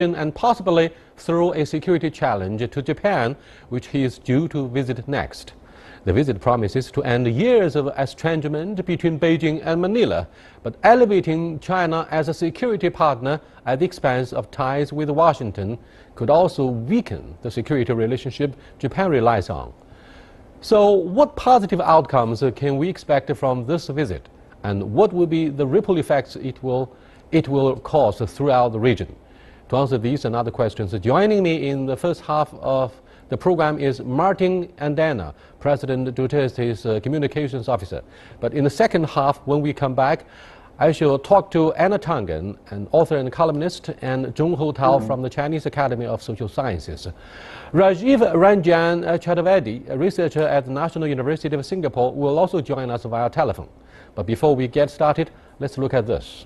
and possibly throw a security challenge to Japan, which he is due to visit next. The visit promises to end years of estrangement between Beijing and Manila, but elevating China as a security partner at the expense of ties with Washington could also weaken the security relationship Japan relies on. So what positive outcomes can we expect from this visit, and what will be the ripple effects it will cause throughout the region? To answer these and other questions, joining me in the first half of the program is Martin Andanar, President Duterte's communications officer. But in the second half, when we come back, I shall talk to Anna Tangen, an author and columnist, and Zhong Ho Tao from the Chinese Academy of Social Sciences. Rajiv Ranjan Chaturvedi, a researcher at the National University of Singapore, will also join us via telephone. But before we get started, let's look at this.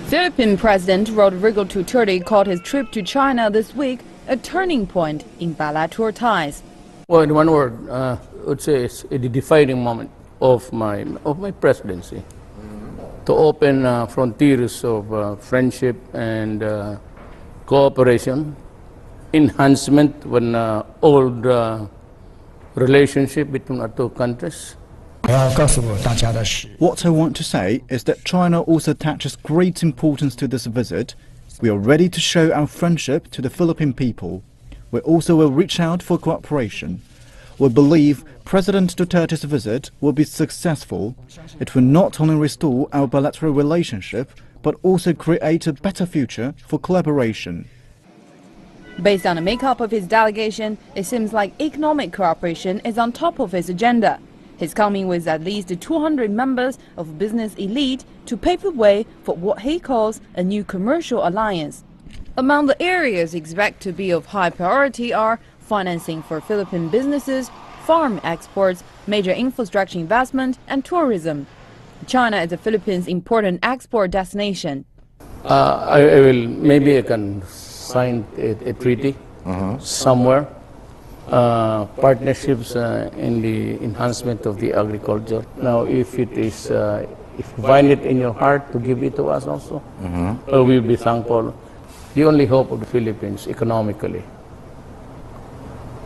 Philippine President Rodrigo Duterte called his trip to China this week a turning point in bilateral ties. Well, in one word, I would say it's a defining moment of my presidency. To open frontiers of friendship and cooperation, enhancement of an old relationship between our two countries. What I want to say is that China also attaches great importance to this visit. We are ready to show our friendship to the Philippine people. We also will reach out for cooperation. We believe President Duterte's visit will be successful. It will not only restore our bilateral relationship, but also create a better future for collaboration. Based on the makeup of his delegation, it seems like economic cooperation is on top of his agenda. He's coming with at least 200 members of business elite to pave the way for what he calls a new commercial alliance. Among the areas expected to be of high priority are financing for Philippine businesses, farm exports, major infrastructure investment, and tourism. China is the Philippines' important export destination. Maybe I can sign a treaty somewhere. Partnerships in the enhancement of the agriculture. Now, if you find it in your heart to give it to us also, we'll be thankful. The only hope of the Philippines economically,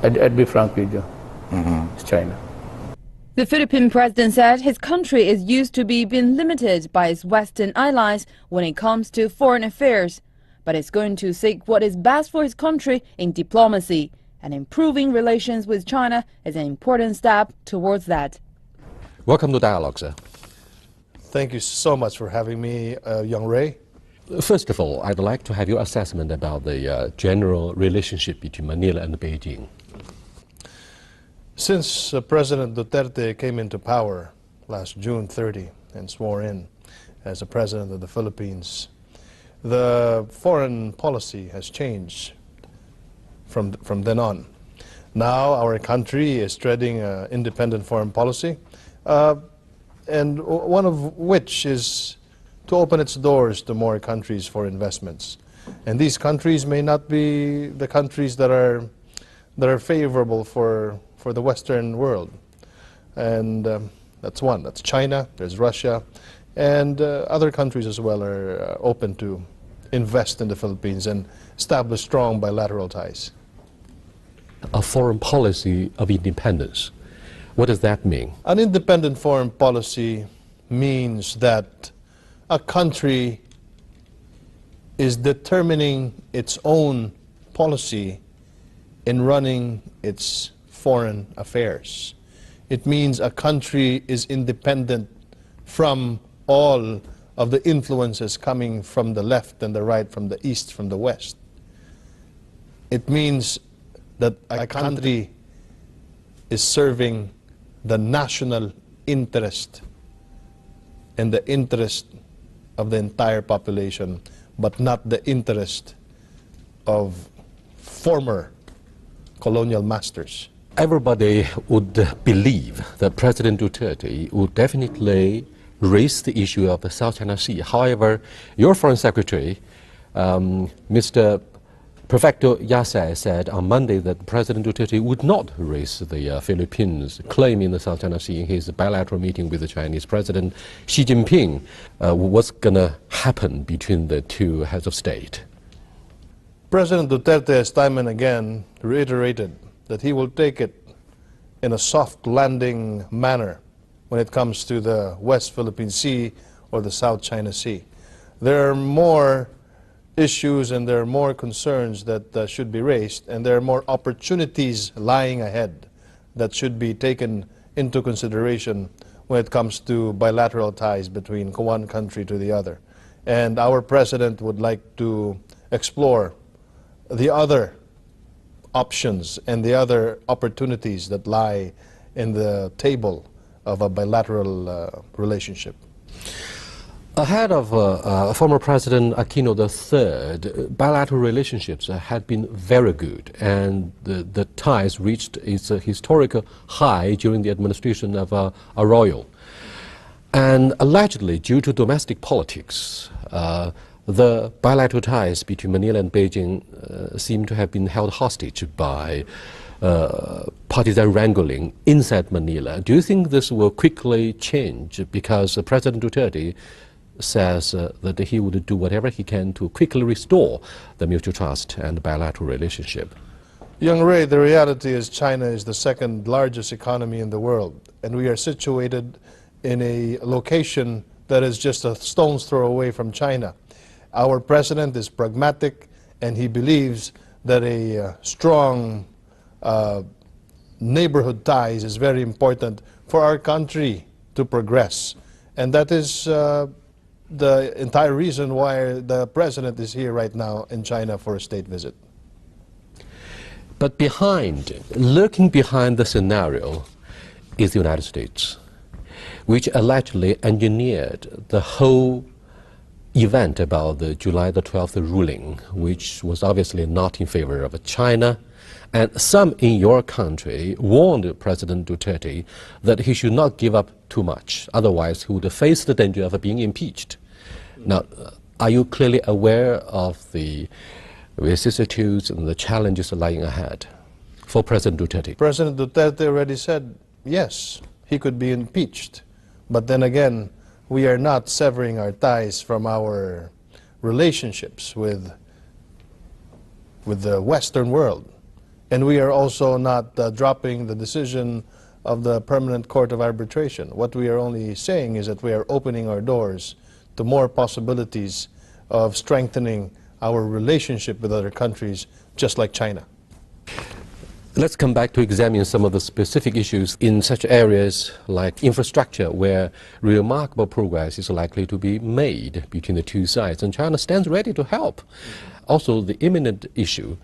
I'd be frank with you, is China. The Philippine president said his country is used to being limited by its Western allies when it comes to foreign affairs, but it's going to seek what is best for his country in diplomacy. And improving relations with China is an important step towards that. Welcome to Dialogue, sir. Thank you so much for having me, Young Ray. First of all, I'd like to have your assessment about the general relationship between Manila and Beijing. Since President Duterte came into power last June 30 and swore in as the President of the Philippines, the foreign policy has changed from then on. Now our country is treading independent foreign policy, and one of which is to open its doors to more countries for investments. And these countries may not be the countries that are favorable for the Western world. And that's one. That's China, there's Russia, and other countries as well are open to invest in the Philippines and establish strong bilateral ties. A foreign policy of independence. What does that mean? An independent foreign policy means that a country is determining its own policy in running its foreign affairs. It means a country is independent from all of the influences coming from the left and the right, from the east, from the west. It means that a country is serving the national interest and the interest of the entire population, but not the interest of former colonial masters. Everybody would believe that President Duterte would definitely raise the issue of the South China Sea. However, your Foreign Secretary, Mr. Prefecto Yasai, said on Monday that President Duterte would not raise the Philippines' claim in the South China Sea in his bilateral meeting with the Chinese President Xi Jinping. What's going to happen between the two heads of state? President Duterte has time and again reiterated that he will take it in a soft landing manner when it comes to the West Philippine Sea or the South China Sea. There are more issues and there are more concerns that should be raised, and there are more opportunities lying ahead that should be taken into consideration when it comes to bilateral ties between one country to the other. And our president would like to explore the other options and the other opportunities that lie in the table of a bilateral relationship. Ahead of former President Aquino III, bilateral relationships had been very good, and the ties reached its historical high during the administration of Arroyo. And allegedly, due to domestic politics, the bilateral ties between Manila and Beijing seem to have been held hostage by partisan wrangling inside Manila. Do you think this will quickly change? Because President Duterte says that he would do whatever he can to quickly restore the mutual trust and bilateral relationship. Young Ray, the reality is China is the second largest economy in the world, and we are situated in a location that is just a stone's throw away from China. Our president is pragmatic, and he believes that a strong neighborhood ties is very important for our country to progress. And that is the entire reason why the president is here right now in China for a state visit. But lurking behind the scenario is the United States, which allegedly engineered the whole event about the July the 12th ruling, which was obviously not in favor of China. And some in your country warned President Duterte that he should not give up too much, otherwise he would face the danger of being impeached. Now, are you clearly aware of the vicissitudes and the challenges lying ahead for President Duterte? President Duterte already said, yes, he could be impeached. But then again, we are not severing our ties from our relationships with the Western world. And we are also not dropping the decision of the Permanent Court of Arbitration. What we are only saying is that we are opening our doors to more possibilities of strengthening our relationship with other countries, just like China. Let's come back to examine some of the specific issues in such areas like infrastructure, where remarkable progress is likely to be made between the two sides, and China stands ready to help. Also, the imminent issue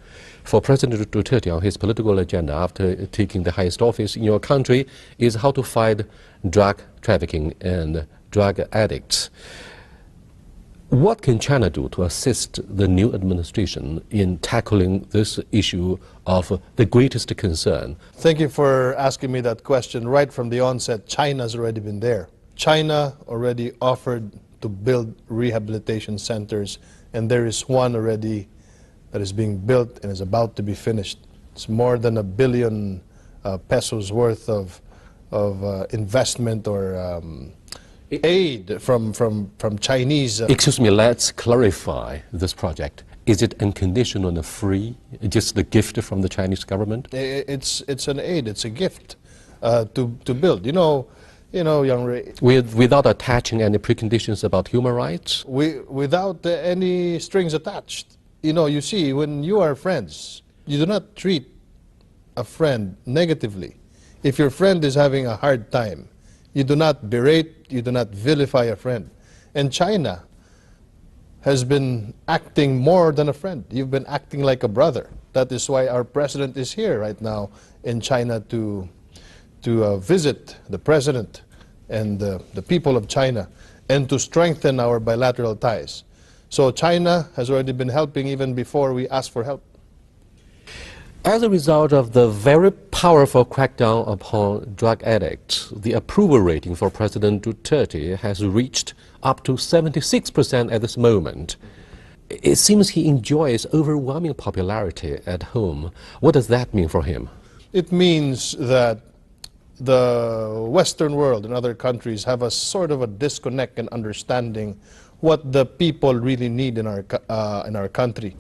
for President Duterte on his political agenda after taking the highest office in your country is how to fight drug trafficking and drug addicts. What can China do to assist the new administration in tackling this issue of the greatest concern? Thank you for asking me that question. Right from the onset, China's already been there. China already offered to build rehabilitation centers, and there is one already that is being built and is about to be finished. It's more than $1 billion pesos worth of investment or aid from Chinese. Excuse me, let's clarify this project. Is it unconditional and free, just the gift from the Chinese government? It's an aid, it's a gift to build. You know, Young Ray. Without attaching any preconditions about human rights? Without any strings attached. You know, you see, when you are friends, you do not treat a friend negatively. If your friend is having a hard time, you do not berate, you do not vilify a friend. And China has been acting more than a friend. You've been acting like a brother. That is why our president is here right now in China to visit the president and the people of China and to strengthen our bilateral ties. So China has already been helping even before we asked for help. As a result of the very powerful crackdown upon drug addicts, the approval rating for President Duterte has reached up to 76% at this moment. It seems he enjoys overwhelming popularity at home. What does that mean for him? It means that the Western world and other countries have a sort of a disconnect in understanding what the people really need in our country.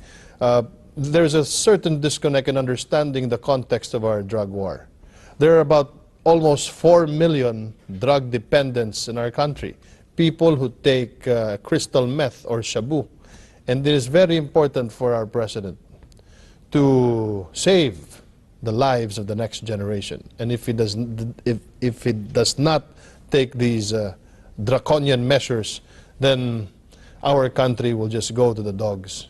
there's a certain disconnect in understanding the context of our drug war. There are about almost 4 million drug dependents in our country, people who take crystal meth or shabu. And it is very important for our president to save the lives of the next generation. And if he does not take these draconian measures, then our country will just go to the dogs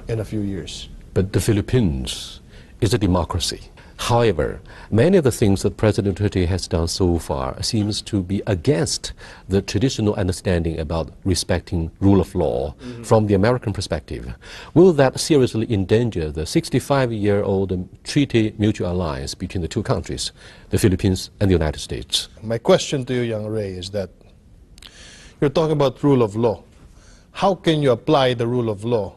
in a few years. But the Philippines is a democracy. However, many of the things that President Duterte has done so far seems to be against the traditional understanding about respecting rule of law from the American perspective. Will that seriously endanger the 65-year-old treaty mutual alliance between the two countries, the Philippines and the United States? My question to you, Young Ray, is that you're talking about rule of law. How can you apply the rule of law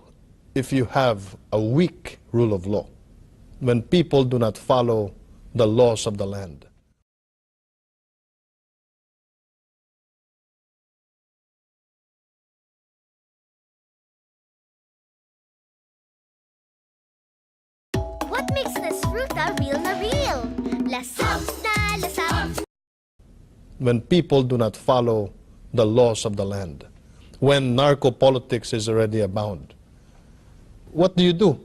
if you have a weak rule of law, when people do not follow the laws of the land? What makes this fruta real na real? Lasap na lasap. When people do not follow the laws of the land, when narco-politics is already abound, what do you do?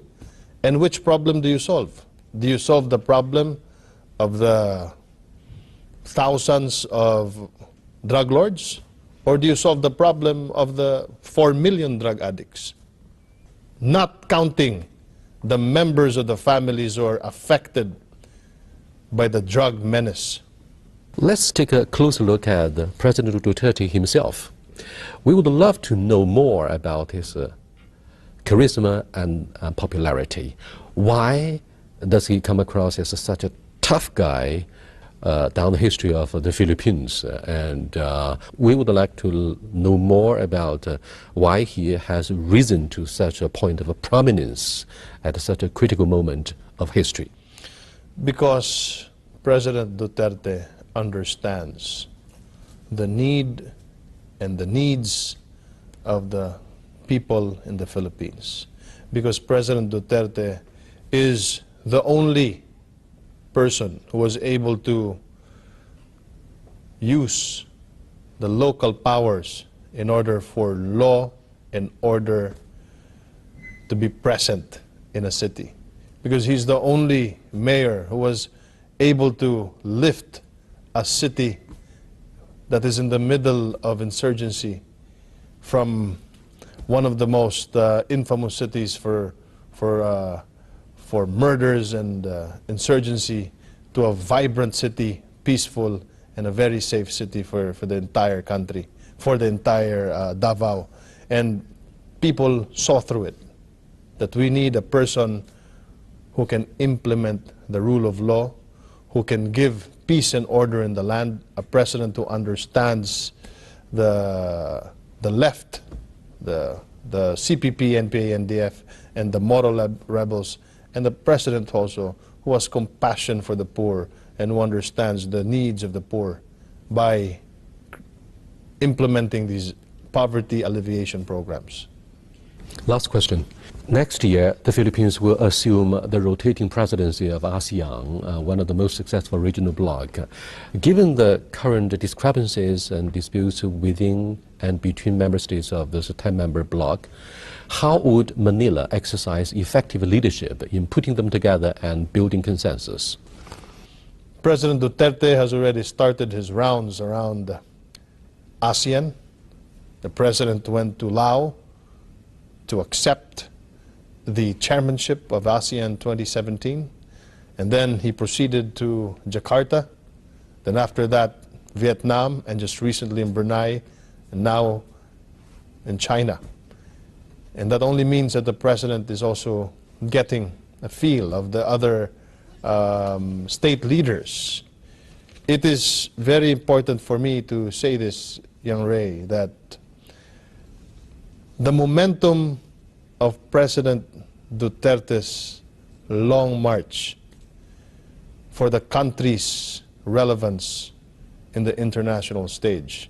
And which problem do you solve? Do you solve the problem of the thousands of drug lords? Or do you solve the problem of the 4 million drug addicts? Not counting the members of the families who are affected by the drug menace. Let's take a closer look at President Duterte himself. We would love to know more about his charisma and popularity. Why does he come across as such a tough guy down the history of the Philippines? And we would like to know more about why he has risen to such a point of prominence at such a critical moment of history. Because President Duterte understands the need and the needs of the people in the Philippines. Because President Duterte is the only person who was able to use the local powers in order for law and order to be present in a city. Because he's the only mayor who was able to lift a city that is in the middle of insurgency from one of the most infamous cities for murders and insurgency to a vibrant city, peaceful, and a very safe city for the entire country, for the entire Davao. And people saw through it, that we need a person who can implement the rule of law, who can give peace and order in the land, a president who understands the left, the CPP, NPA, NDF, and the moral rebels, and the president also who has compassion for the poor and who understands the needs of the poor by implementing these poverty alleviation programs. Last question. Next year, the Philippines will assume the rotating presidency of ASEAN, one of the most successful regional bloc. Given the current discrepancies and disputes within and between member states of this 10-member bloc, how would Manila exercise effective leadership in putting them together and building consensus? President Duterte has already started his rounds around ASEAN. The president went to Laos to accept the chairmanship of ASEAN 2017, and then he proceeded to Jakarta, then after that Vietnam, and just recently in Brunei, and now in China. And that only means that the president is also getting a feel of the other state leaders. It is very important for me to say this, Young Ray, that the momentum of President Duterte's long march for the country's relevance in the international stage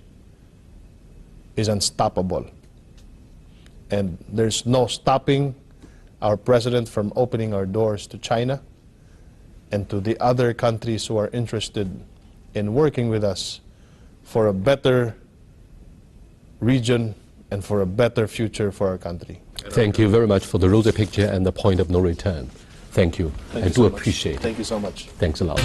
is unstoppable. And there's no stopping our president from opening our doors to China and to the other countries who are interested in working with us for a better region and for a better future for our country. Thank you very much for the rosy picture and the point of no return. Thank you. I do appreciate it. Thank you so much. Thanks a lot.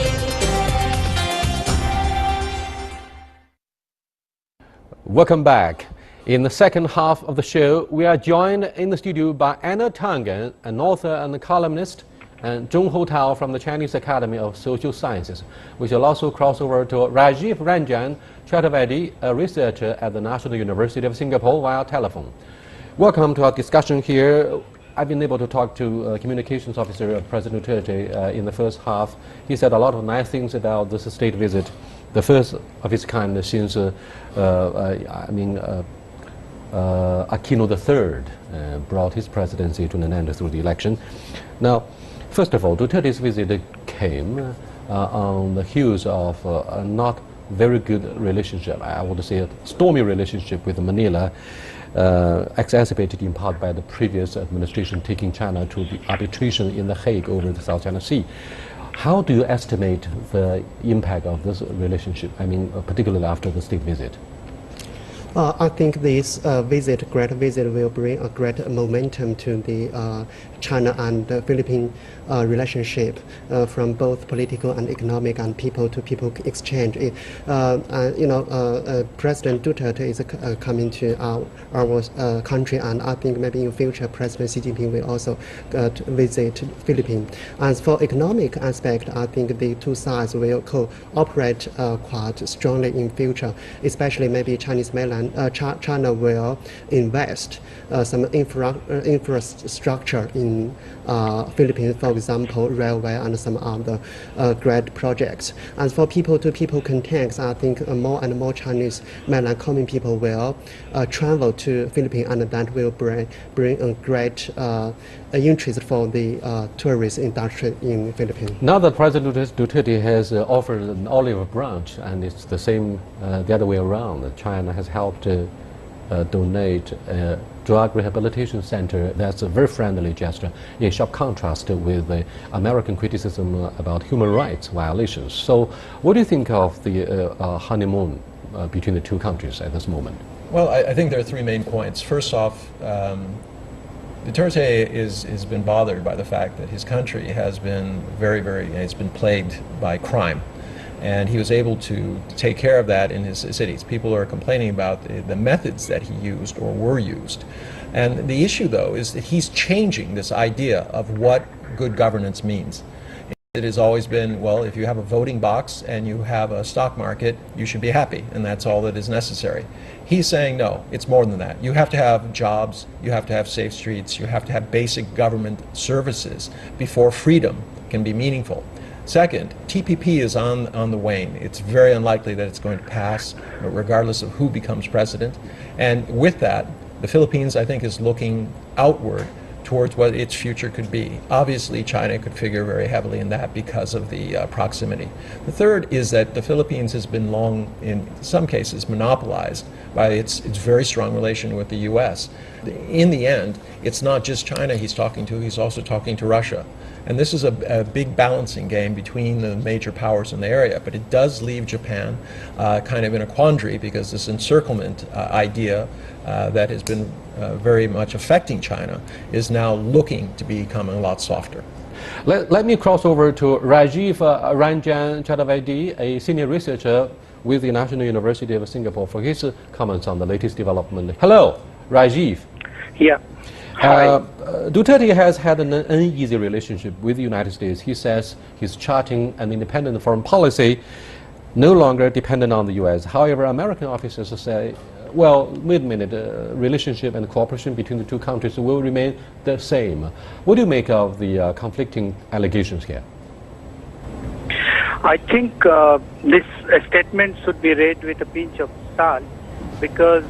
Welcome back. In the second half of the show, we are joined in the studio by Anna Tangen, an author and columnist, and Zhong Hotao from the Chinese Academy of Social Sciences. We shall also cross over to Rajiv Ranjan Chaturvedi, a researcher at the National University of Singapore, via telephone. Welcome to our discussion here. I've been able to talk to Communications Officer of President Duterte in the first half. He said a lot of nice things about this state visit, the first of its kind since Aquino III brought his presidency to an end through the election. Now, first of all, Duterte's visit came on the heels of a not very good relationship, I would say a stormy relationship with Manila, exacerbated in part by the previous administration taking China to the arbitration in The Hague over the South China Sea. How do you estimate the impact of this relationship, particularly after the state visit? I think this great visit will bring a great momentum to the China and Philippine relationship from both political and economic and people-to-people exchange. President Duterte is coming to our country, and I think maybe in future President Xi Jinping will also visit Philippines. As for economic aspect, I think the two sides will cooperate quite strongly in future, especially maybe Chinese mainland. China will invest some infrastructure in Philippines, for example, railway and some other great projects. As for people-to-people contacts, I think more and more Chinese mainland coming people will travel to Philippines, and that will bring a great interest for the tourist industry in Philippines. Now that President Duterte has offered an olive branch, and it's the same the other way around, China has helped donate a drug rehabilitation center. That's a very friendly gesture, in sharp contrast with the American criticism about human rights violations. So what do you think of the honeymoon between the two countries at this moment? Well, I think there are three main points. First off, Duterte has been bothered by the fact that his country has been it's been plagued by crime. And he was able to take care of that in his cities. People are complaining about the methods that he used or were used. And the issue, though, is that he's changing this idea of what good governance means. It has always been, well, if you have a voting box and you have a stock market, you should be happy, and that's all that is necessary. He's saying, no, it's more than that. You have to have jobs, you have to have safe streets, you have to have basic government services before freedom can be meaningful. Second, TPP is on the wane. It's very unlikely that it's going to pass, regardless of who becomes president. And with that, the Philippines, I think, is looking outward towards what its future could be. Obviously, China could figure very heavily in that because of the proximity. The third is that the Philippines has been long, in some cases, monopolized by its very strong relation with the US. In the end, it's not just China he's talking to, he's also talking to Russia. And this is a big balancing game between the major powers in the area, but it does leave Japan kind of in a quandary, because this encirclement idea that has been very much affecting China is now looking to become a lot softer. Let me cross over to Rajiv Ranjan Chaturvedi, a senior researcher with the National University of Singapore, for his comments on the latest development. Hello, Rajiv. Yeah. Duterte has had an uneasy relationship with the United States. He says he's charting an independent foreign policy, no longer dependent on the U.S. However, American officers say, well, wait a minute, relationship and cooperation between the two countries will remain the same. What do you make of the conflicting allegations here? I think this statement should be read with a pinch of salt, because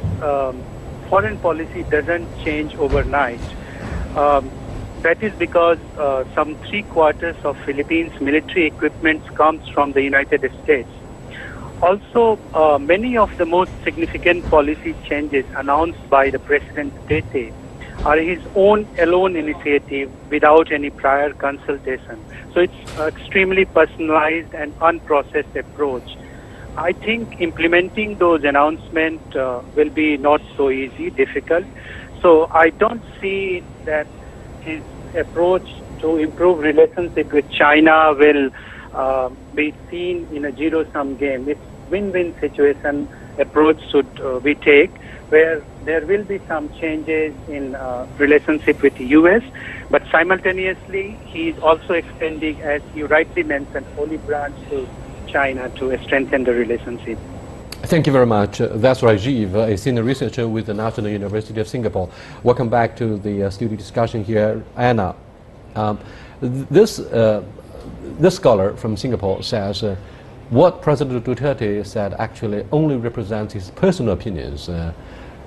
foreign policy doesn't change overnight. That is because some 3/4 of Philippines military equipment comes from the United States. Also, many of the most significant policy changes announced by the President Duterte are his own alone initiative without any prior consultation. So it's extremely personalized and unprocessed approach. I think implementing those announcements will be not so easy, difficult. So I don't see that his approach to improve relationship with China will be seen in a zero-sum game. It's win-win situation approach should we take, where there will be some changes in relationship with the U.S., but simultaneously he is also extending, as you rightly mentioned, olive branch to China to strengthen the relationship. Thank you very much. That's Rajiv, a senior researcher with the National University of Singapore. Welcome back to the studio discussion here. Anna, this scholar from Singapore says what President Duterte said actually only represents his personal opinions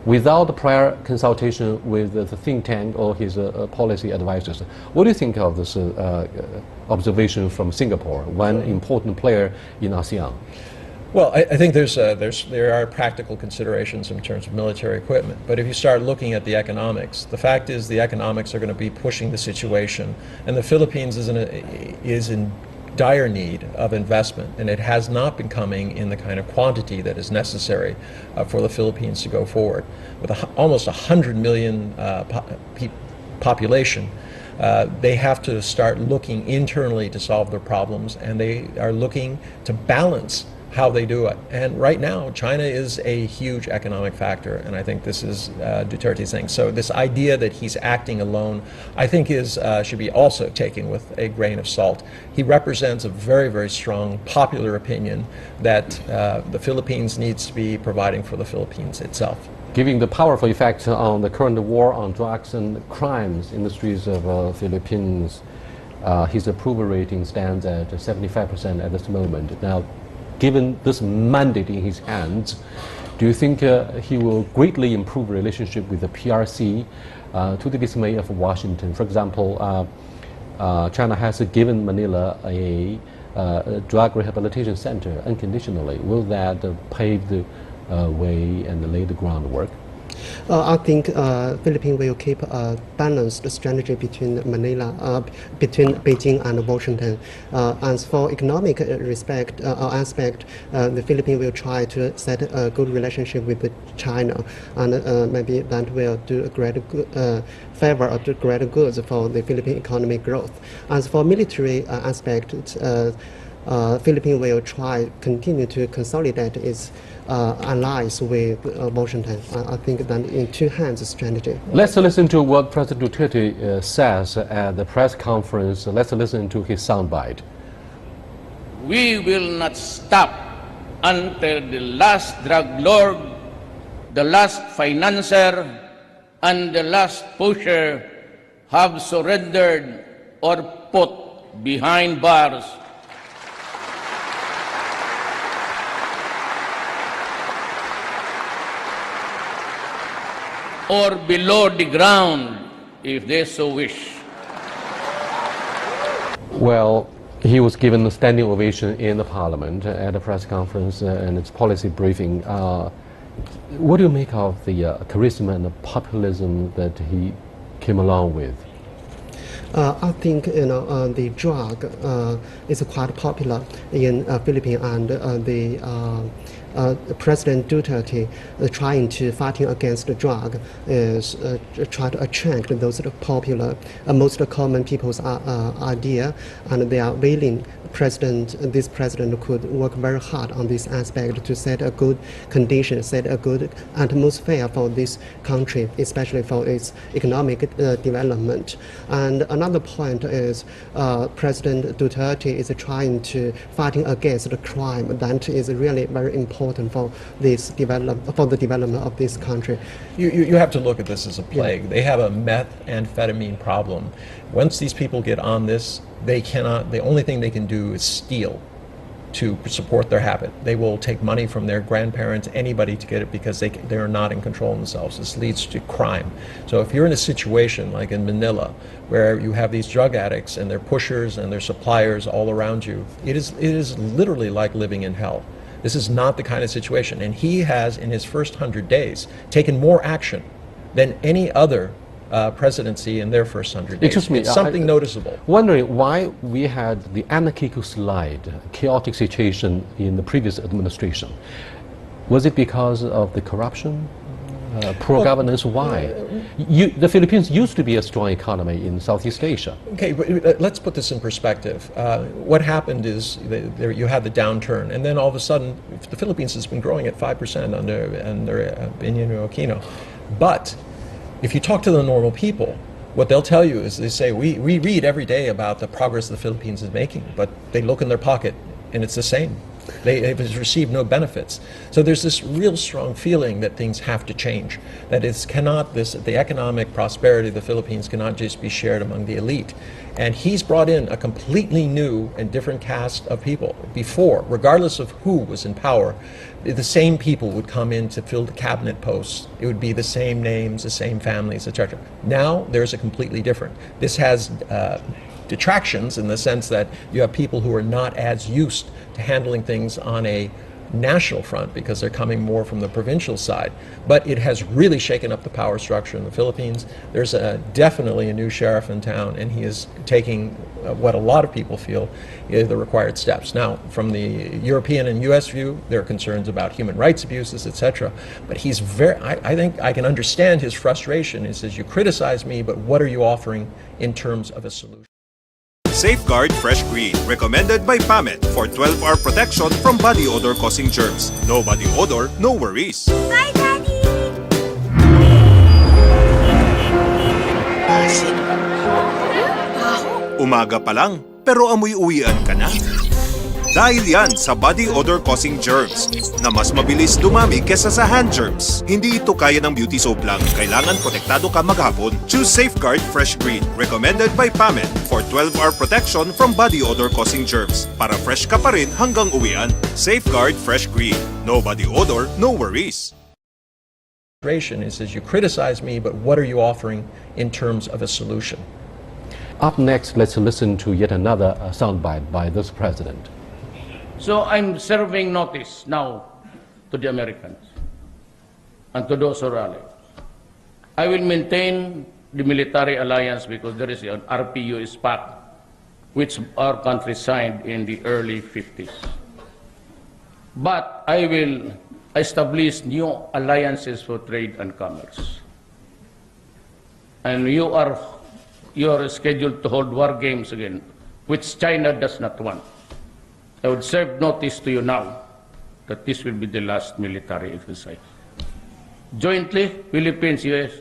without prior consultation with the think tank or his policy advisors. What do you think of this observation from Singapore, one important player in ASEAN? Well, I think there are practical considerations in terms of military equipment. But if you start looking at the economics, the fact is the economics are going to be pushing the situation. And the Philippines is in dire need of investment. And it has not been coming in the kind of quantity that is necessary for the Philippines to go forward. With almost 100 million population, they have to start looking internally to solve their problems. And they are looking to balance how they do it. And right now, China is a huge economic factor, and I think this is Duterte's thing. So this idea that he's acting alone, I think should be also taken with a grain of salt. He represents a very, very strong popular opinion that the Philippines needs to be providing for the Philippines itself. Giving the powerful effect on the current war on drugs and crimes in the streets of Philippines, his approval rating stands at 75% at this moment. Now, given this mandate in his hands, do you think he will greatly improve relationship with the PRC to the dismay of Washington? For example, China has given Manila a drug rehabilitation center unconditionally. Will that pave the way and lay the groundwork? I think Philippines will keep a balanced strategy between between Beijing and Washington. As for economic aspect, the Philippines will try to set a good relationship with China, and maybe that will do a great favor or do great goods for the Philippine economic growth. As for military aspect, Philippines will continue to consolidate its allies with Washington. I think that in two hands strategy. Let's listen to what President Duterte says at the press conference. Let's listen to his soundbite. We will not stop until the last drug lord, the last financier, and the last pusher have surrendered or put behind bars. Or below the ground, if they so wish. Well, he was given a standing ovation in the parliament at a press conference and its policy briefing. What do you make of the charisma and the populism that he came along with? I think the drug is quite popular in Philippines, and President Duterte trying to fighting against the drug is try to attract those popular, most common people's idea, and they are willing. This president could work very hard on this aspect to set a good condition, set a good atmosphere for this country, especially for its economic development. And another point is President Duterte is trying to fighting against the crime. That is really very important for the development of this country. You have to look at this as a plague. Yeah. They have a methamphetamine problem. Once these people get on this, the only thing they can do is steal to support their habit. They will take money from their grandparents, anybody to get it, because they are not in control of themselves. This leads to crime. So if you're in a situation like in Manila, where you have these drug addicts and their pushers and their suppliers all around you, it is literally like living in hell. This is not the kind of situation. And he has, in his first 100 days, taken more action than any other presidency in their first 100 days. Excuse me, it's something noticeable. Wondering why we had the anarchical slide, chaotic situation in the previous administration. Was it because of the corruption? Poor governance? Why? The Philippines used to be a strong economy in Southeast Asia. Okay, but let's put this in perspective. What happened is you had the downturn, and then all of a sudden, the Philippines has been growing at 5% under Benigno Aquino. But if you talk to the normal people, what they'll tell you is they say, we read every day about the progress the Philippines is making, but they look in their pocket and it's the same. They've received no benefits. So there's this real strong feeling that things have to change, that the economic prosperity of the Philippines cannot just be shared among the elite. And he's brought in a completely new and different cast of people. Before, regardless of who was in power, the same people would come in to fill the cabinet posts. It would be the same names, the same families, etc. Now, there's a completely different. This has detractions in the sense that you have people who are not as used to handling things on a national front because they're coming more from the provincial side. But it has really shaken up the power structure in the Philippines. There's definitely a new sheriff in town, and he is taking what a lot of people feel is the required steps. Now, from the European and US view, there are concerns about human rights abuses, etc. But he's I think I can understand his frustration. He says, you criticize me, but what are you offering in terms of a solution? Safeguard Fresh Green, recommended by PAMET for 12-hour protection from body odor-causing germs. No body odor, no worries. Bye, Daddy! Umaga pa lang, pero amoy uwian ka na. Dahil yan sa body odor-causing germs na mas mabilis dumami kesa sa hand germs. Hindi ito kaya ng beauty soap lang. Kailangan protektado ka maghapon. Choose Safeguard Fresh Green. Recommended by PAMET for 12-hour protection from body odor-causing germs. Para fresh ka pa rin hanggang uwian. Safeguard Fresh Green. No body odor, no worries. Is you criticize me, but what are you offering in terms of a solution? Up next, let's listen to yet another soundbite by this president. So I'm serving notice now to the Americans and to those who rally. I will maintain the military alliance because there is an RPUS pact which our country signed in the early 50s. But I will establish new alliances for trade and commerce. And you are scheduled to hold war games again, which China does not want. I would serve notice to you now that this will be the last military exercise. Jointly, Philippines, US,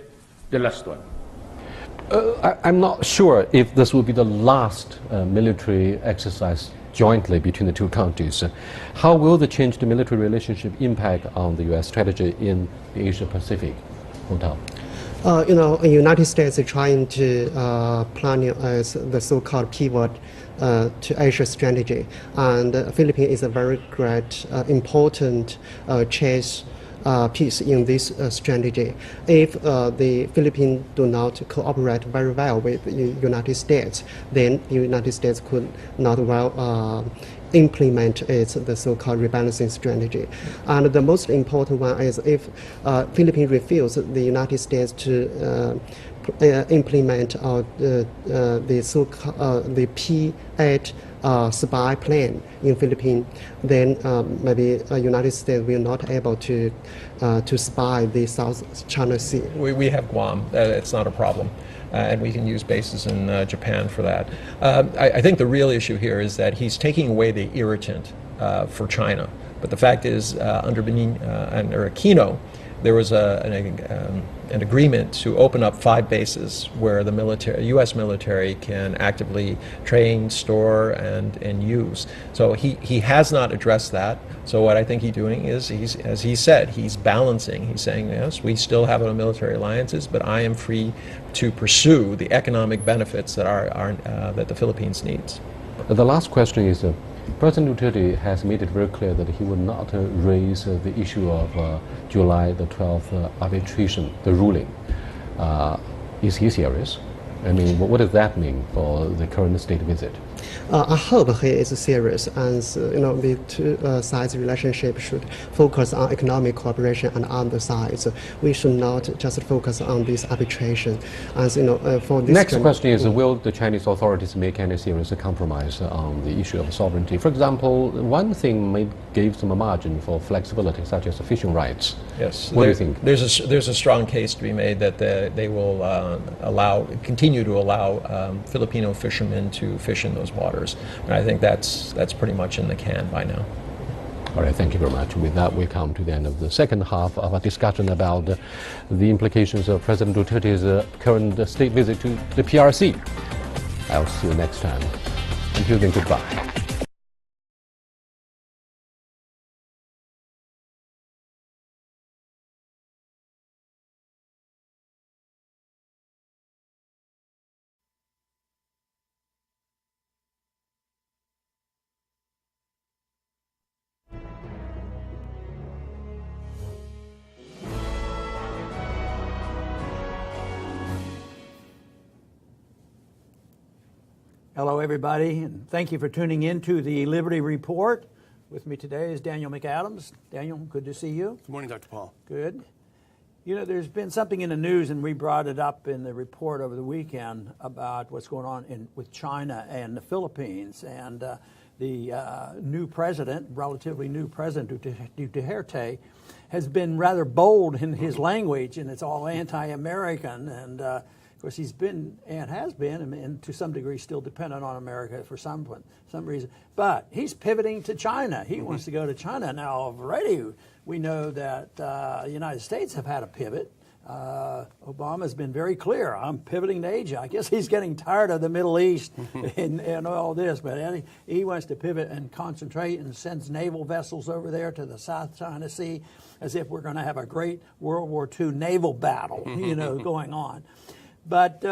the last one. I'm not sure if this will be the last military exercise jointly between the two countries. How will the changed military relationship impact on the U.S. strategy in the Asia-Pacific? Hotel. The United States is trying to plan as the so-called pivot to Asia strategy, and the Philippines is a very great, important chess piece in this strategy. If the Philippines do not cooperate very well with the United States, then the United States could not well implement the so-called rebalancing strategy. And the most important one is if Philippines refuse the United States to implement the P8 spy plan in Philippines, then maybe the United States will not able to spy the South China Sea. We have Guam. It's not a problem. And we can use bases in Japan for that. I think the real issue here is that he's taking away the irritant for China. But the fact is, under Aquino, there was an agreement to open up 5 bases where the U.S. military can actively train, store, and use. So he has not addressed that. So what I think he's doing is, as he said, he's balancing. He's saying, yes, we still have our military alliances, but I am free to pursue the economic benefits that that the Philippines needs. The last question is, President Duterte has made it very clear that he will not raise the issue of July the 12th arbitration, the ruling. Is he serious? I mean, what does that mean for the current state visit? I hope he is serious, and the two sides' relationship should focus on economic cooperation and on the sides. We should not just focus on this arbitration. As for this next question is: will the Chinese authorities make any serious compromise on the issue of sovereignty? For example, one thing may give some margin for flexibility, such as fishing rights. Yes. What do you think? There's a strong case to be made that they will continue to allow Filipino fishermen to fish in those waters. And I think that's pretty much in the can by now. All right, thank you very much. With that, we come to the end of the second half of our discussion about the implications of President Duterte's current state visit to the PRC. I'll see you next time. Until then, goodbye. Hello, everybody, and thank you for tuning in to the Liberty Report. With me today is Daniel McAdams. Daniel, good to see you. Good morning, Dr. Paul. Good. There's been something in the news, and we brought it up in the report over the weekend about what's going on with China and the Philippines. And the new president, relatively new president, Duterte, has been rather bold in his language, and it's all anti-American. And of course, he's been and has been, and to some degree still dependent on America for some reason. But he's pivoting to China. He wants to go to China. Now, already we know that the United States have had a pivot. Obama's been very clear. I'm pivoting to Asia. I guess he's getting tired of the Middle East and all this, but he wants to pivot and concentrate and sends naval vessels over there to the South China Sea as if we're going to have a great World War II naval battle, going on. But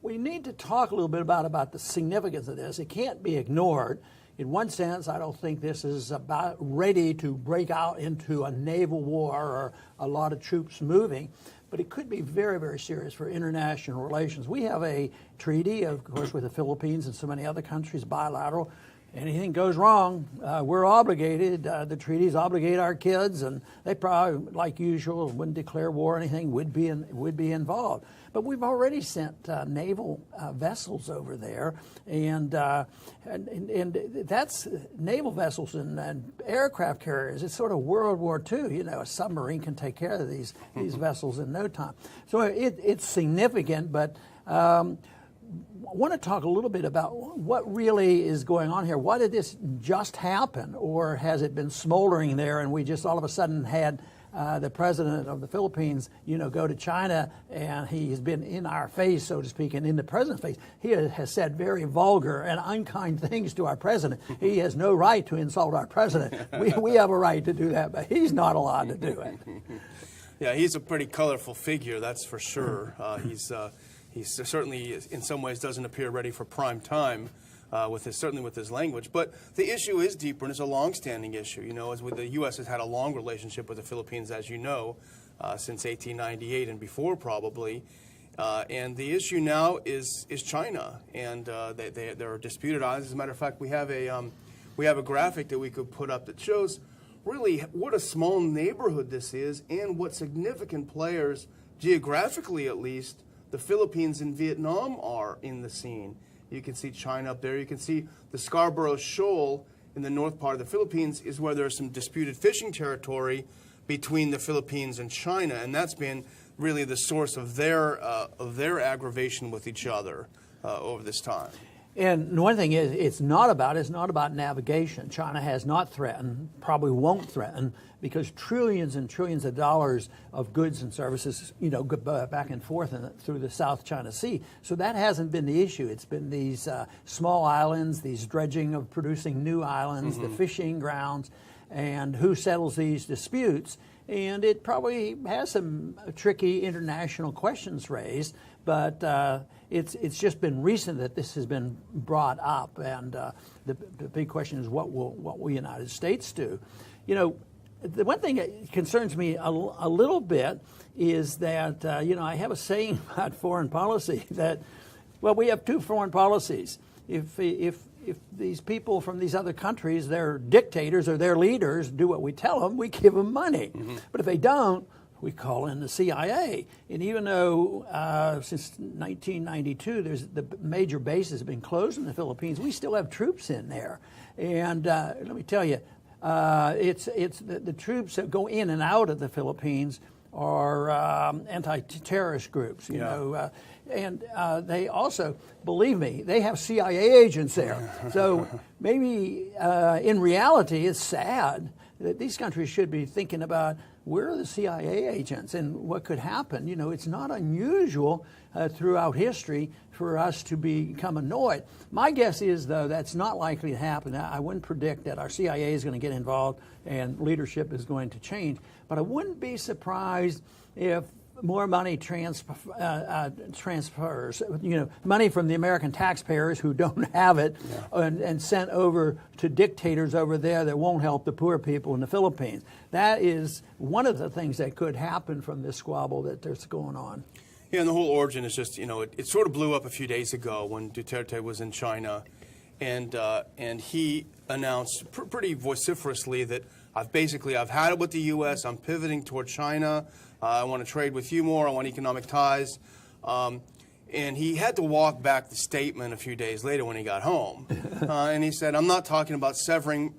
we need to talk a little bit about the significance of this. It can't be ignored. In one sense, I don't think this is about ready to break out into a naval war or a lot of troops moving, but it could be very, very serious for international relations. We have a treaty, of course, with the Philippines and so many other countries, bilateral. Anything goes wrong, we're obligated. The treaties obligate our kids, and they probably, like usual, wouldn't declare war or anything, would be involved. But we've already sent naval vessels over there, and that's naval vessels and aircraft carriers. It's sort of World War II. A submarine can take care of these vessels in no time. So it's significant, but I want to talk a little bit about what really is going on here. Why did this just happen, or has it been smoldering there and we just all of a sudden had the president of the Philippines, go to China, and he's been in our face, so to speak, and in the president's face. He has said very vulgar and unkind things to our president. He has no right to insult our president. We have a right to do that, but he's not allowed to do it. Yeah, he's a pretty colorful figure, that's for sure. He certainly, in some ways, doesn't appear ready for prime time, certainly with his language. But the issue is deeper, and it's a long-standing issue. As with the U.S. has had a long relationship with the Philippines, as you know, since 1898 and before, probably. And the issue now is China, and they're disputed on. As a matter of fact, we have a graphic that we could put up that shows really what a small neighborhood this is, and what significant players, geographically at least, the Philippines and Vietnam are in the scene. You can see China up there. You can see the Scarborough Shoal in the north part of the Philippines is where there's some disputed fishing territory between the Philippines and China, and that's been really the source of their aggravation with each other over this time. And one thing is, it's not about navigation. China has not threatened, probably won't threaten, because trillions and trillions of dollars of goods and services, go back and forth through the South China Sea. So that hasn't been the issue. It's been these small islands, these dredging of producing new islands, the fishing grounds, and who settles these disputes. And it probably has some tricky international questions raised, but it's just been recent that this has been brought up, and the big question is what will the United States do? the one thing that concerns me a little bit is that, I have a saying about foreign policy that, well, we have two foreign policies. If these people from these other countries, their dictators or their leaders, do what we tell them, we give them money. But if they don't, we call in the CIA. And even though since 1992, the major bases have been closed in the Philippines, we still have troops in there. And let me tell you, it's the troops that go in and out of the Philippines are anti-terrorist groups, you know, and they also, believe me, they have CIA agents there. So maybe in reality, it's sad that these countries should be thinking about where are the CIA agents and what could happen. You know, it's not unusual throughout history for us to become annoyed. My guess is, though, that's not likely to happen. I wouldn't predict that our CIA is going to get involved and leadership is going to change. But I wouldn't be surprised if more money transfers, money from the American taxpayers who don't have it and sent over to dictators over there that won't help the poor people in the Philippines. That is one of the things that could happen from this squabble that's going on. Yeah, and the whole origin is just, it sort of blew up a few days ago when Duterte was in China, and he announced pretty vociferously that I've had it with the U.S., I'm pivoting toward China, I want to trade with you more, I want economic ties. And he had to walk back the statement a few days later when he got home. And he said, I'm not talking about severing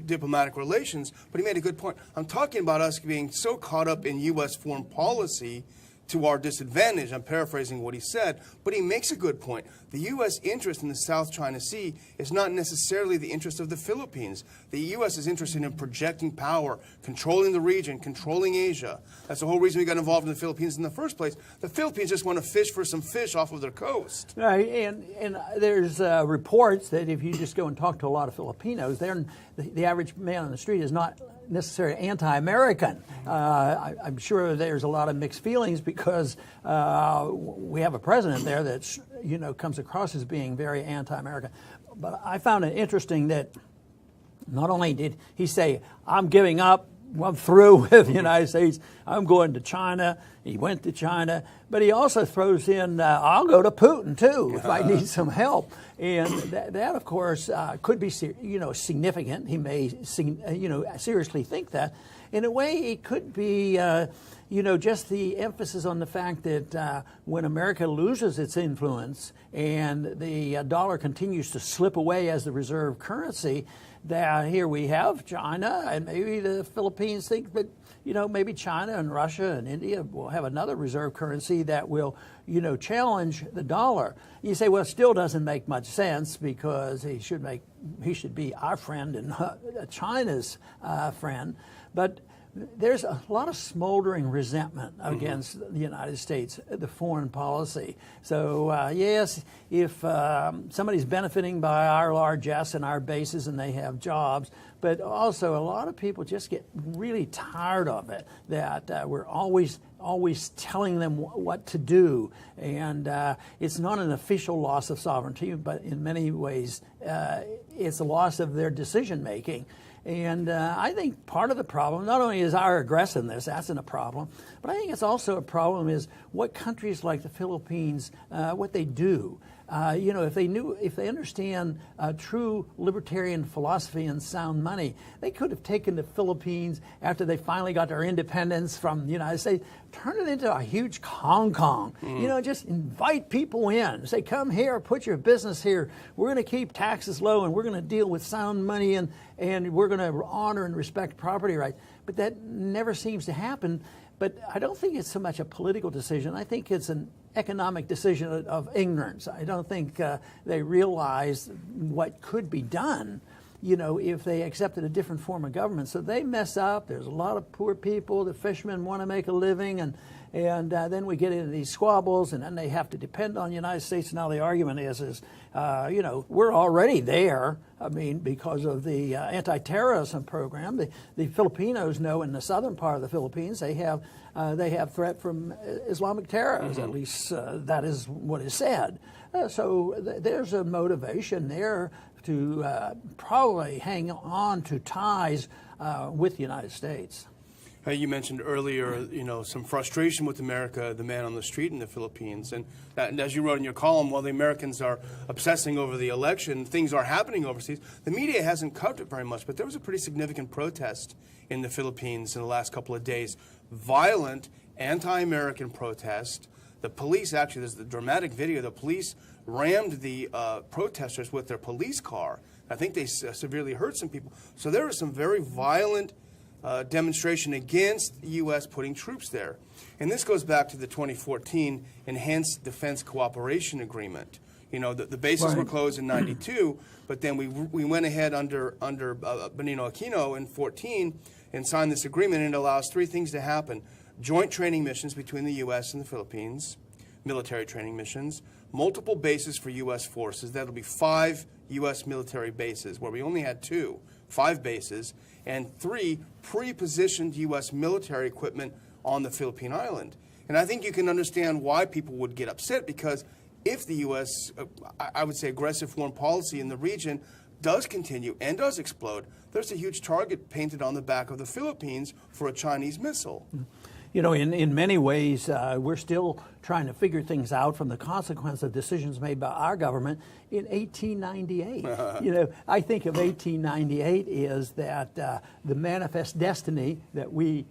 diplomatic relations, but he made a good point. I'm talking about us being so caught up in U.S. foreign policy to our disadvantage. I'm paraphrasing what he said, but he makes a good point. The U.S. interest in the South China Sea is not necessarily the interest of the Philippines. The U.S. is interested in projecting power, controlling the region, controlling Asia. That's the whole reason we got involved in the Philippines in the first place. The Philippines just want to fish for some fish off of their coast. Right, and there's reports that if you just go and talk to a lot of Filipinos, the average man on the street is not necessarily anti-American. I'm sure there's a lot of mixed feelings because we have a president there that's, comes across as being very anti-American. But I found it interesting that not only did he say, I'm giving up, I'm through with the United States, I'm going to China. He went to China, but he also throws in, I'll go to Putin too if I need some help. And that of course, could be significant. He may seriously think that. In a way, it could be just the emphasis on the fact that when America loses its influence and the dollar continues to slip away as the reserve currency, that here we have China and maybe the Philippines think that, maybe China and Russia and India will have another reserve currency that will, challenge the dollar. You say, well, it still doesn't make much sense because he should be our friend and China's friend. But there's a lot of smoldering resentment against the United States, the foreign policy. So, yes, if somebody's benefiting by our largesse and our bases and they have jobs, but also a lot of people just get really tired of it, that we're always telling them what to do. And it's not an official loss of sovereignty, but in many ways it's a loss of their decision-making. And I think part of the problem, not only is our aggressiveness, that's a problem, but I think it's also a problem is what countries like the Philippines, what they do. If they understand true libertarian philosophy and sound money, they could have taken the Philippines after they finally got their independence from the United States, turn it into a huge Hong Kong. Just invite people in. Say, come here, put your business here. We're going to keep taxes low and we're going to deal with sound money and we're going to honor and respect property rights. But that never seems to happen. But I don't think it's so much a political decision. I think it's an economic decision of ignorance. I don't think they realize what could be done, if they accepted a different form of government. So they mess up. There's a lot of poor people. The fishermen want to make a living, And then we get into these squabbles, and then they have to depend on the United States. Now the argument is we're already there. I mean, because of the anti-terrorism program, the Filipinos know in the southern part of the Philippines they have threat from Islamic terrorists. At least that is what is said. So there's a motivation there to probably hang on to ties with the United States. You mentioned earlier, some frustration with America, the man on the street in the Philippines. And as you wrote in your column, while the Americans are obsessing over the election, things are happening overseas. The media hasn't covered it very much, but there was a pretty significant protest in the Philippines in the last couple of days. Violent, anti-American protest. The police, actually, there's the dramatic video, the police rammed the protesters with their police car. I think they severely hurt some people. So there was some very violent demonstration against the U.S. putting troops there. And this goes back to the 2014 Enhanced Defense Cooperation Agreement. The bases were closed in '92, but then we went ahead under Benigno Aquino in 14 and signed this agreement, and it allows three things to happen. Joint training missions between the U.S. and the Philippines, military training missions, multiple bases for U.S. forces. That'll be 5 U.S. military bases, where we only had 2, 5 bases, and 3 pre-positioned U.S. military equipment on the Philippine island. And I think you can understand why people would get upset, because if the U.S., I would say aggressive foreign policy in the region does continue and does explode, there's a huge target painted on the back of the Philippines for a Chinese missile. In many ways, we're still trying to figure things out from the consequence of decisions made by our government in 1898. I think of 1898 is that the manifest destiny that we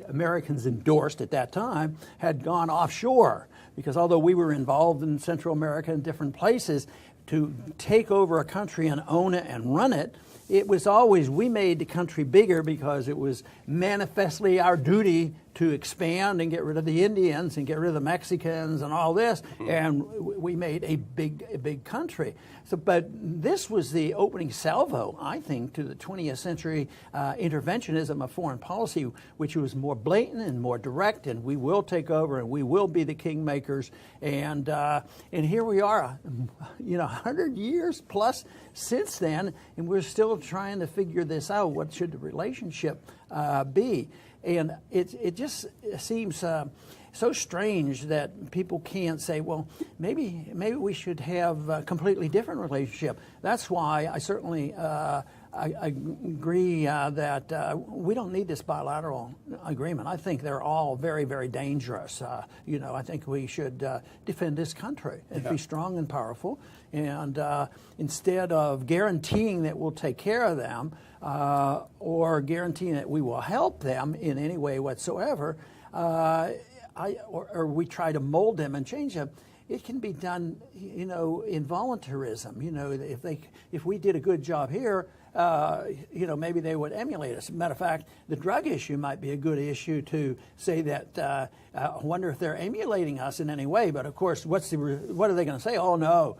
Americans endorsed at that time had gone offshore. Because although we were involved in Central America and different places, to take over a country and own it and run it, it was always, we made the country bigger because it was manifestly our duty to expand and get rid of the Indians and get rid of the Mexicans and all this, and we made a big country. So, but this was the opening salvo, I think, to the 20th century interventionism of foreign policy, which was more blatant and more direct, and we will take over and we will be the kingmakers. And here we are, 100 years plus since then, and we're still trying to figure this out. What should the relationship be? And it just seems so strange that people can't say, well, maybe we should have a completely different relationship. That's why I certainly I agree that we don't need this bilateral agreement. I think they're all very, very dangerous. I think we should defend this country and be strong and powerful. And instead of guaranteeing that we'll take care of them or guaranteeing that we will help them in any way whatsoever, or we try to mold them and change them, it can be done, in voluntarism. If we did a good job here, maybe they would emulate us. Matter of fact, the drug issue might be a good issue to say that. I wonder if they're emulating us in any way. But of course, what are they going to say? Oh no,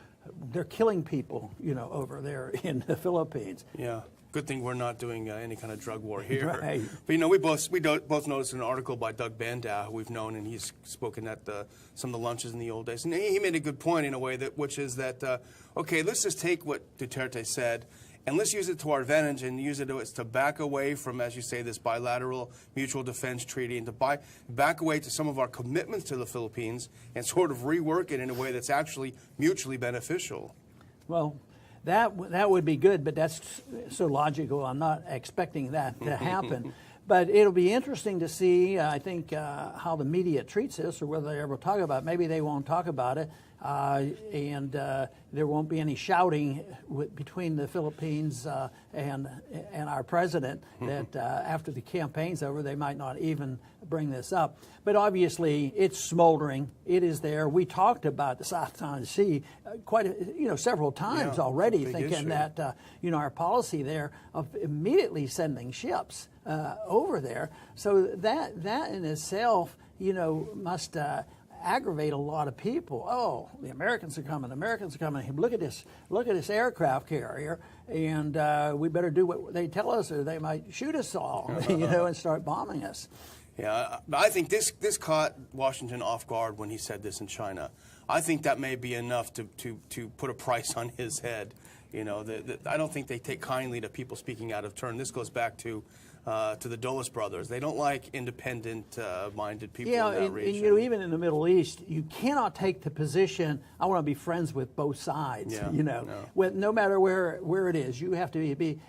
they're killing people, over there in the Philippines. Yeah. Good thing we're not doing any kind of drug war here. Right. But we both noticed an article by Doug Bandow, who we've known, and he's spoken at some of the lunches in the old days, and he made a good point in a way which is that okay, let's just take what Duterte said, and let's use it to our advantage and use it to back away from, as you say, this bilateral mutual defense treaty, and to back away to some of our commitments to the Philippines and sort of rework it in a way that's actually mutually beneficial. Well, that would be good, but that's so logical. I'm not expecting that to happen. But it'll be interesting to see, I think, how the media treats this, or whether they ever talk about it. Maybe they won't talk about it, and there won't be any shouting between the Philippines and our president that after the campaign's over, they might not even bring this up. But obviously, it's smoldering. It is there. We talked about the South China Sea several times already, thinking that our policy there of immediately sending ships over there. So that in itself, must aggravate a lot of people. Oh, the Americans are coming. The Americans are coming. Look at this aircraft carrier, and we better do what they tell us, or they might shoot us all, and start bombing us. Yeah, I think this caught Washington off guard when he said this in China. I think that may be enough to put a price on his head. You know, I don't think they take kindly to people speaking out of turn. This goes back to the Dulles brothers. They don't like independent-minded people in that region. And, you know, even in the Middle East, you cannot take the position, I want to be friends with both sides, you know. No matter where it is, you have to be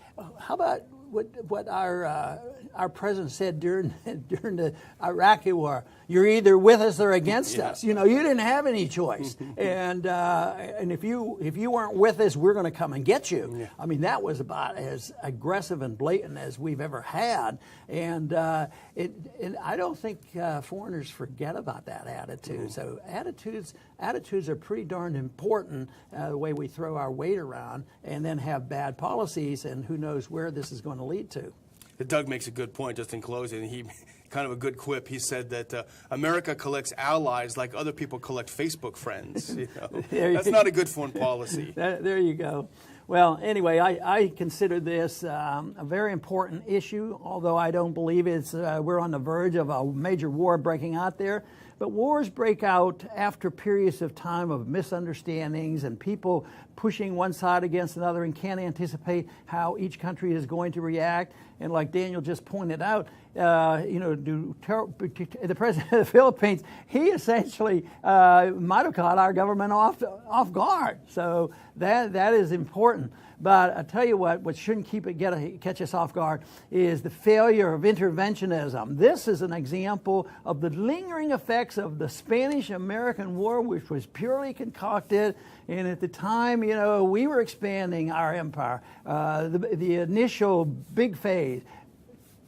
how about what our president said during the Iraqi war? You're either with us or against us. You know, you didn't have any choice. And if you weren't with us, we're going to come and get you. Yeah. I mean, that was about as aggressive and blatant as we've ever had. And I don't think foreigners forget about that attitude. So attitudes are pretty darn important. The way we throw our weight around and then have bad policies, and who knows where this is going to lead to. Doug makes a good point just in closing. He kind of a good quip. He said that America collects allies like other people collect Facebook friends. You know? That's not a good foreign policy. There you go. Well, anyway, I consider this a very important issue, although I don't believe we're on the verge of a major war breaking out there. But wars break out after periods of time of misunderstandings and people pushing one side against another and can't anticipate how each country is going to react. And like Daniel just pointed out, you know, the president of the Philippines, he essentially might have caught our government off guard. So that is important. But I tell you what shouldn't catch us off guard is the failure of interventionism. This is an example of the lingering effects of the Spanish-American War, which was purely concocted. And at the time, you know, we were expanding our empire. The initial big phase,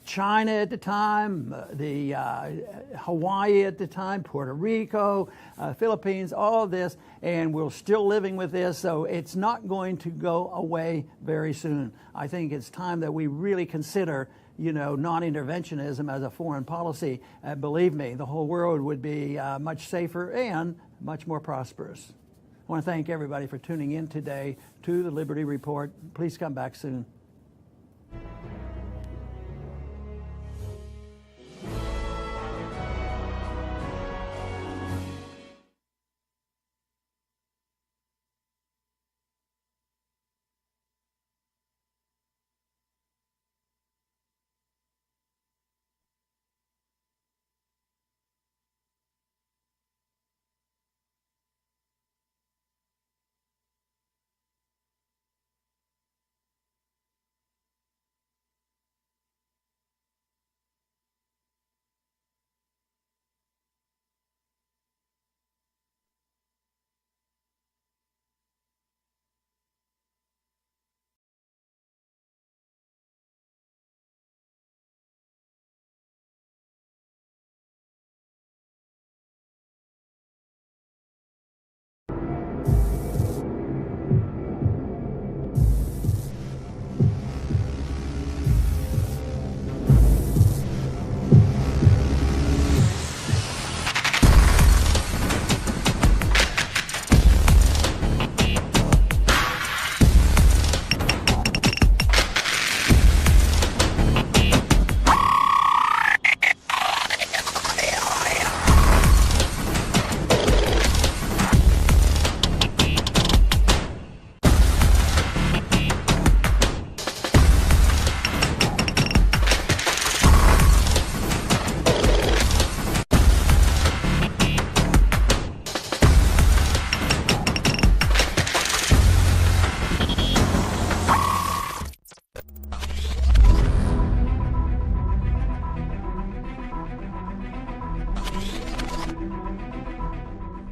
China at the time, the Hawaii at the time, Puerto Rico, Philippines, all of this, and we're still living with this, so it's not going to go away very soon. I think it's time that we really consider, you know, non-interventionism as a foreign policy. Believe me, the whole world would be much safer and much more prosperous. I want to thank everybody for tuning in today to the Liberty Report. Please come back soon.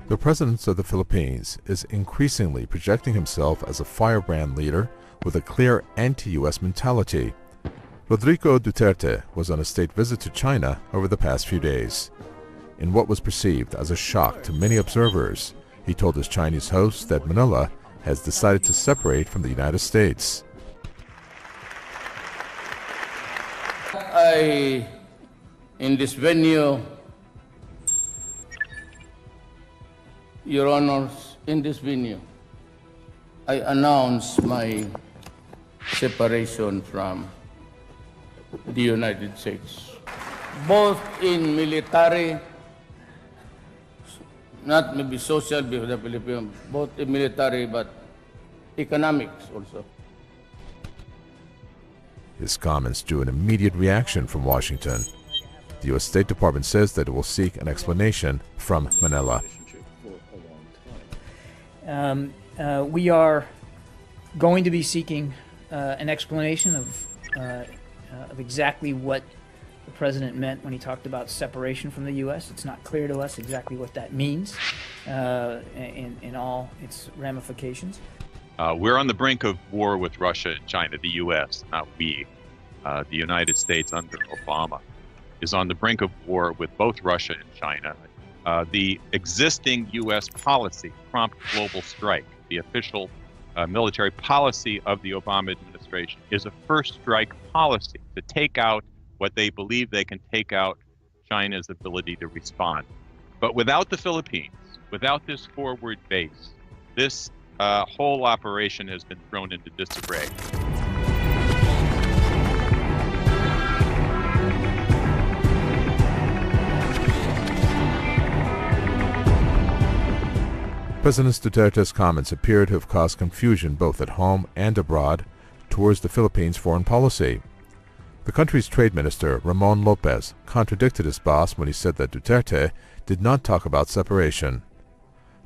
The President of the Philippines is increasingly projecting himself as a firebrand leader with a clear anti-U.S. mentality. Rodrigo Duterte was on a state visit to China over the past few days. In what was perceived as a shock to many observers, he told his Chinese host that Manila has decided to separate from the United States. In this venue, Your Honors, in this venue, I announce my separation from the United States. both in military, not maybe social with the Philippines, both in military but economics also. His comments drew an immediate reaction from Washington. The U.S. State Department says that it will seek an explanation from Manila. We are going to be seeking an explanation of exactly what the president meant when he talked about separation from the U.S. It's not clear to us exactly what that means in all its ramifications. We're on the brink of war with Russia and China. The U.S., not we. The United States under Obama is on the brink of war with both Russia and China. The existing U.S. policy, prompt global strike, the official military policy of the Obama administration, is a first strike policy to take out what they believe they can take out China's ability to respond. But without the Philippines, without this forward base, this whole operation has been thrown into disarray. President Duterte's comments appear to have caused confusion both at home and abroad towards the Philippines' foreign policy. The country's trade minister, Ramon Lopez, contradicted his boss when he said that Duterte did not talk about separation.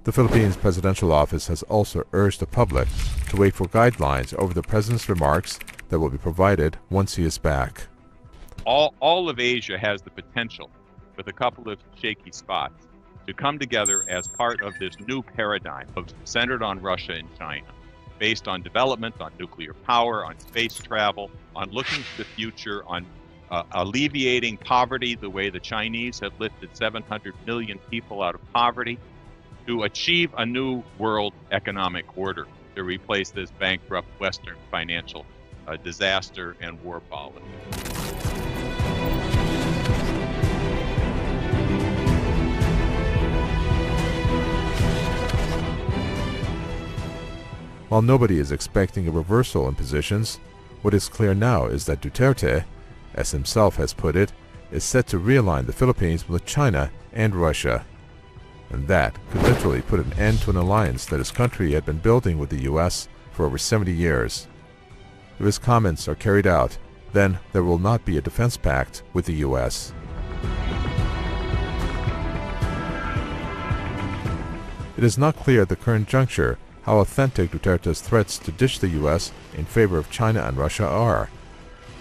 The Philippines Presidential Office has also urged the public to wait for guidelines over the president's remarks that will be provided once he is back. All of Asia has the potential, with a couple of shaky spots, to come together as part of this new paradigm centered on Russia and China, based on development, on nuclear power, on space travel, on looking to the future, on alleviating poverty the way the Chinese have lifted 700 million people out of poverty, to achieve a new world economic order to replace this bankrupt Western financial disaster and war policy. While nobody is expecting a reversal in positions, what is clear now is that Duterte, as himself has put it, is set to realign the Philippines with China and Russia. And that could literally put an end to an alliance that his country had been building with the U.S. for over 70 years. If his comments are carried out, then there will not be a defense pact with the U.S. It is not clear at the current juncture how authentic Duterte's threats to ditch the U.S. in favor of China and Russia are.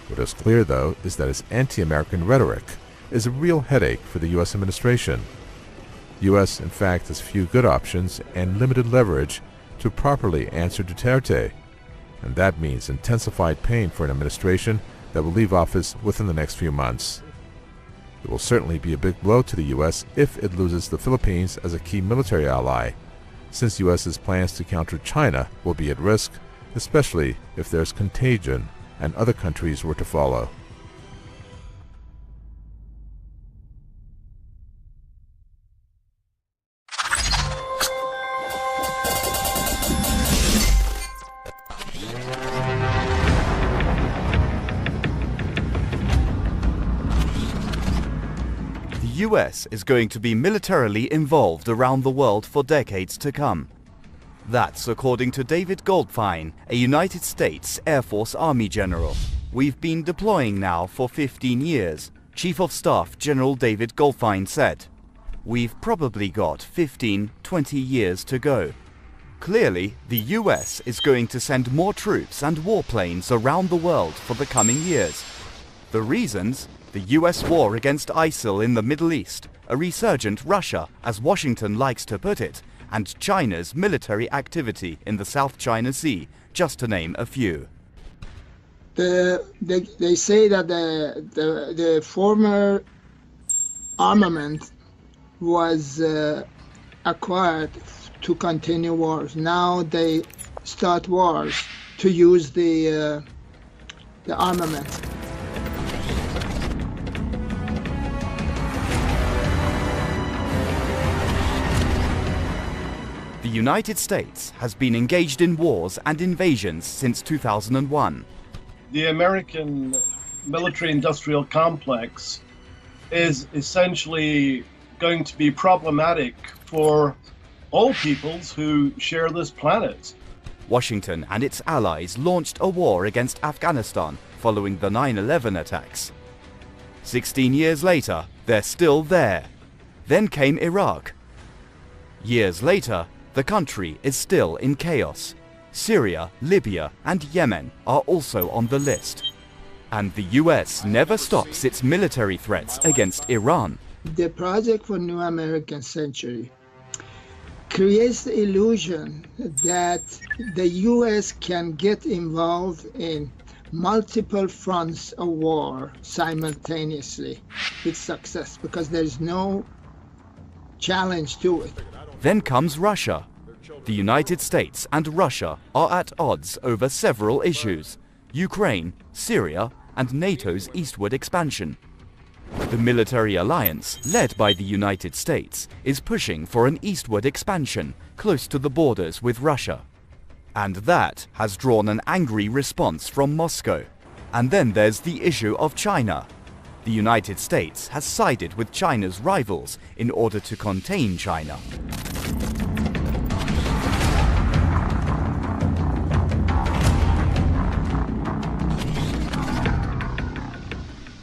What is clear, though, is that his anti-American rhetoric is a real headache for the U.S. administration. The U.S., in fact, has few good options and limited leverage to properly answer Duterte, and that means intensified pain for an administration that will leave office within the next few months. It will certainly be a big blow to the U.S. if it loses the Philippines as a key military ally, since U.S.'s plans to counter China will be at risk, especially if there's contagion and other countries were to follow. The US is going to be militarily involved around the world for decades to come. That's according to David Goldfein, a United States Air Force Army general. We've been deploying now for 15 years, Chief of Staff General David Goldfein said. We've probably got 15, 20 years to go. Clearly, the US is going to send more troops and warplanes around the world for the coming years. The reasons? The US war against ISIL in the Middle East, a resurgent Russia, as Washington likes to put it, and China's military activity in the South China Sea, just to name a few. They say that the former armament was acquired to continue wars. Now they start wars to use the armament. The United States has been engaged in wars and invasions since 2001. The American military-industrial complex is essentially going to be problematic for all peoples who share this planet. Washington and its allies launched a war against Afghanistan following the 9/11 attacks. 16 years later, they're still there. Then came Iraq. Years later, the country is still in chaos. Syria, Libya, and Yemen are also on the list. And the US never stops its military threats against Iran. The Project for New American Century creates the illusion that the US can get involved in multiple fronts of war simultaneously with success, because there is no challenge to it. Then comes Russia. The United States and Russia are at odds over several issues: Ukraine, Syria, and NATO's eastward expansion. The military alliance, led by the United States, is pushing for an eastward expansion close to the borders with Russia. And that has drawn an angry response from Moscow. And then there's the issue of China. The United States has sided with China's rivals in order to contain China.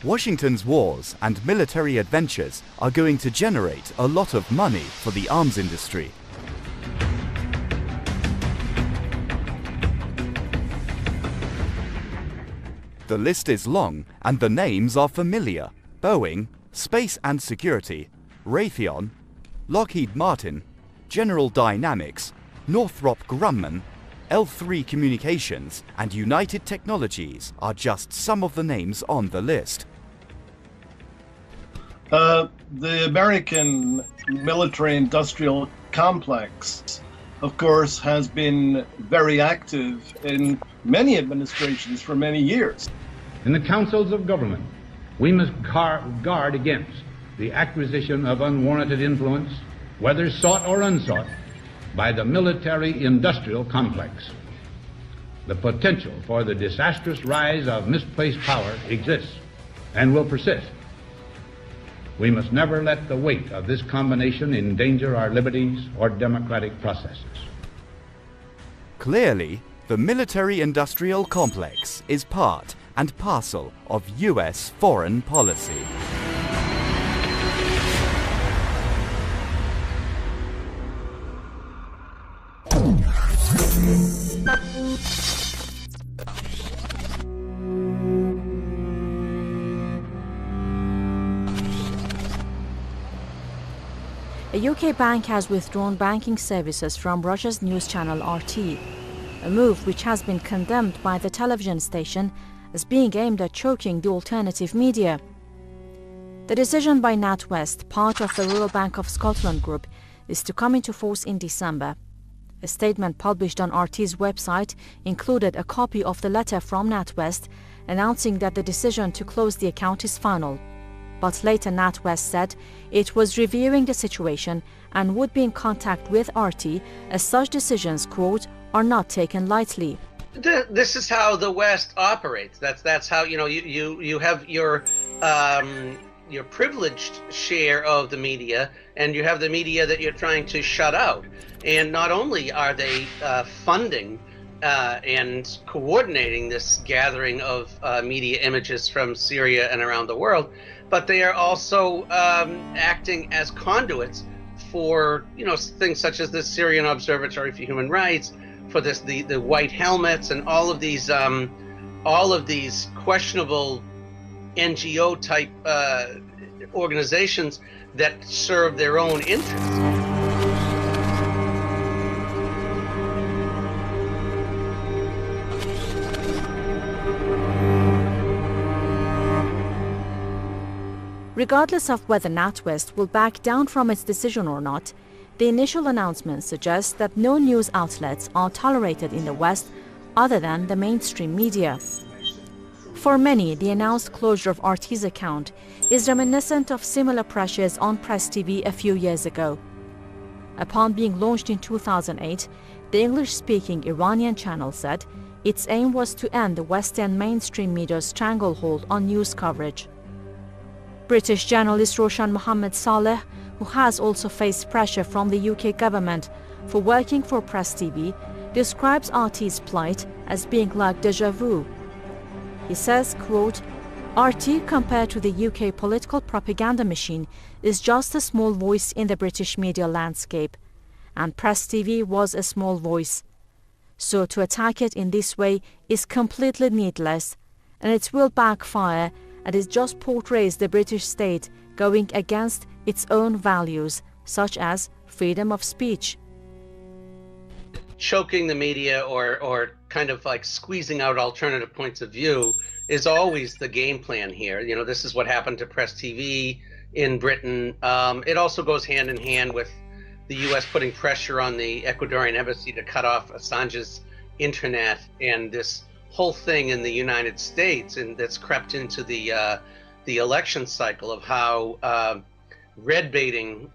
Washington's wars and military adventures are going to generate a lot of money for the arms industry. The list is long and the names are familiar: Boeing, Space and Security, Raytheon, Lockheed Martin, General Dynamics, Northrop Grumman, L3 Communications, and United Technologies are just some of the names on the list. The American military-industrial complex, of course, has been very active in many administrations for many years. In the councils of government, we must guard against the acquisition of unwarranted influence, whether sought or unsought, by the military-industrial complex. The potential for the disastrous rise of misplaced power exists and will persist. We must never let the weight of this combination endanger our liberties or democratic processes. Clearly, the military-industrial complex is part and parcel of US foreign policy. A UK bank has withdrawn banking services from Russia's news channel RT, a move which has been condemned by the television station as being aimed at choking the alternative media. The decision by NatWest, part of the Royal Bank of Scotland Group, is to come into force in December. A statement published on RT's website included a copy of the letter from NatWest announcing that the decision to close the account is final. But later NatWest said it was reviewing the situation and would be in contact with RT as such decisions, quote, are not taken lightly. This is how the West operates. That's how, you have your privileged share of the media, and you have the media that you're trying to shut out. And not only are they funding and coordinating this gathering of media images from Syria and around the world, but they are also acting as conduits for things such as the Syrian Observatory for Human Rights, for the white helmets, and all of these questionable NGO type organizations that serve their own interests. Regardless of whether NatWest will back down from its decision or not, the initial announcement suggests that no news outlets are tolerated in the West other than the mainstream media. For many, the announced closure of RT's account is reminiscent of similar pressures on Press TV a few years ago. Upon being launched in 2008, the English-speaking Iranian channel said its aim was to end the Western mainstream media's stranglehold on news coverage. British journalist Roshan Mohammed Saleh, who has also faced pressure from the UK government for working for Press TV, describes RT's plight as being like déjà vu. He says, quote, RT, compared to the UK political propaganda machine, is just a small voice in the British media landscape, and Press TV was a small voice. So to attack it in this way is completely needless, and it will backfire, and it just portrays the British state going against its own values, such as freedom of speech. Choking the media or kind of like squeezing out alternative points of view is always the game plan here. You know, this is what happened to Press TV in Britain. It also goes hand in hand with the U.S. putting pressure on the Ecuadorian embassy to cut off Assange's internet, and this whole thing in the United States, and that's crept into the election cycle of how red baiting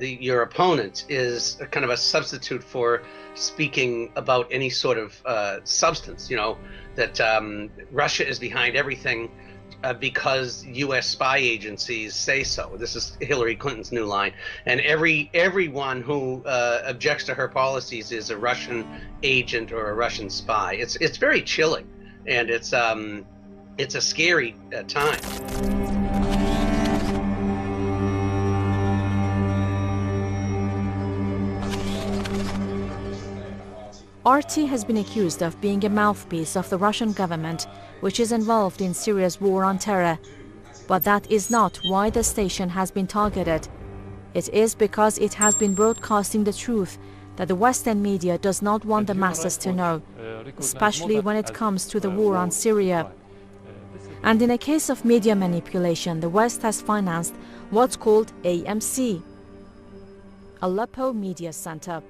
your opponent is a kind of a substitute for speaking about any sort of substance. You know, that Russia is behind everything because U.S. spy agencies say so. This is Hillary Clinton's new line, and everyone who objects to her policies is a Russian agent or a Russian spy. It's very chilling, and it's a scary time. RT has been accused of being a mouthpiece of the Russian government, which is involved in Syria's war on terror. But that is not why the station has been targeted. It is because it has been broadcasting the truth that the Western media does not want the masses to know, especially when it comes to the war on Syria. And in a case of media manipulation, the West has financed what's called AMC, Aleppo Media Center.